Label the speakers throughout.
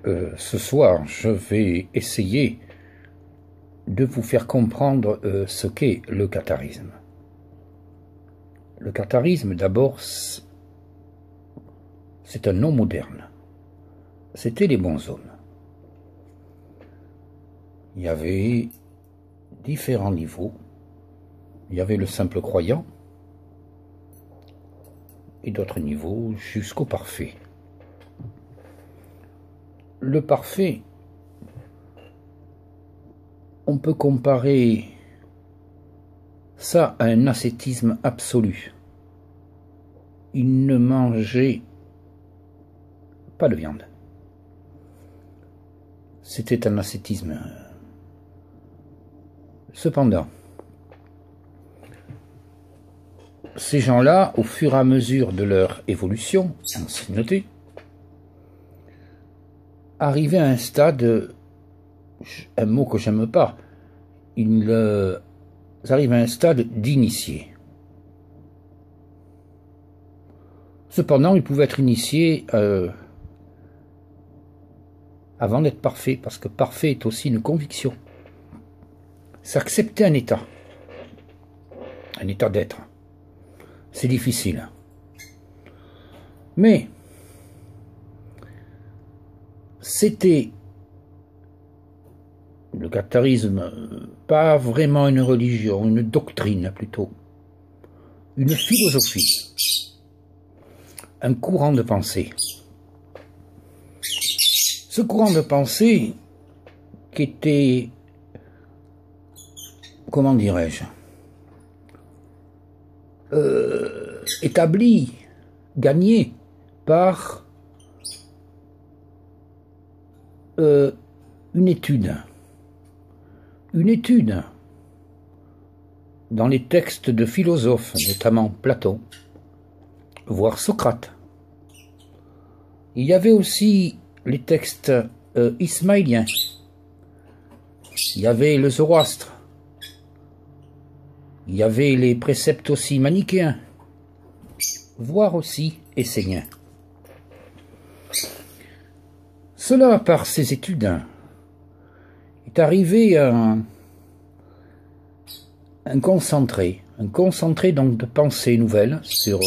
Speaker 1: Ce soir, je vais essayer de vous faire comprendre ce qu'est le catharisme. Le catharisme, d'abord, c'est un nom moderne. C'était les bons hommes. Il y avait différents niveaux. Il y avait le simple croyant et d'autres niveaux jusqu'au parfait. Le parfait, on peut comparer ça à un ascétisme absolu. Il ne mangeait pas de viande. C'était un ascétisme. Cependant, ces gens-là, au fur et à mesure de leur évolution, ancienneté, arrivaient à un stade, un mot que j'aime pas, ils arrivent à un stade d'initié. Cependant, ils pouvaient être initiés avant d'être parfaits, parce que parfait est aussi une conviction. C'est accepter un état d'être. C'est difficile. Mais c'était le catharisme, pas vraiment une religion, une doctrine plutôt, une philosophie, un courant de pensée. Ce courant de pensée qui était, comment dirais-je, établi, gagné par une étude dans les textes de philosophes, notamment Platon, voire Socrate. Il y avait aussi les textes ismaéliens, il y avait le Zoroastre, il y avait les préceptes aussi manichéens, voire aussi esséniens. Cela, par ces études, est arrivé à un concentré donc de pensées nouvelles sur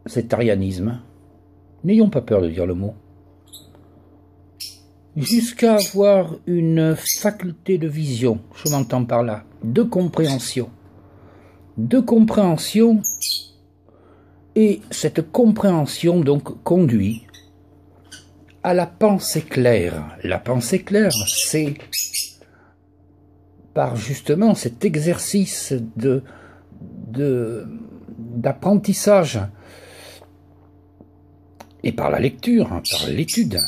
Speaker 1: cet arianisme. N'ayons pas peur de dire le mot. Jusqu'à avoir une faculté de vision, je m'entends par là, de compréhension. Et cette compréhension donc conduit à la pensée claire. La pensée claire, c'est par justement cet exercice d'apprentissage et par la lecture, par l'étude.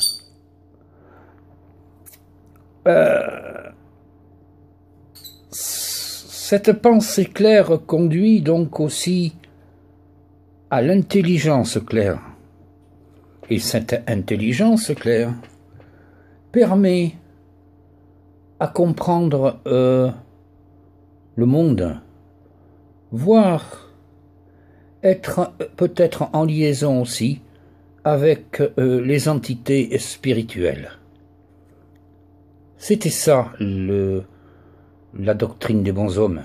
Speaker 1: Cette pensée claire conduit donc aussi à l'intelligence claire. Et cette intelligence claire permet à comprendre le monde, voire être peut-être en liaison aussi avec les entités spirituelles. C'était ça la doctrine des bons hommes.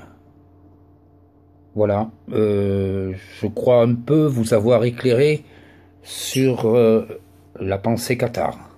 Speaker 1: Voilà, je crois un peu vous avoir éclairé sur la pensée cathare.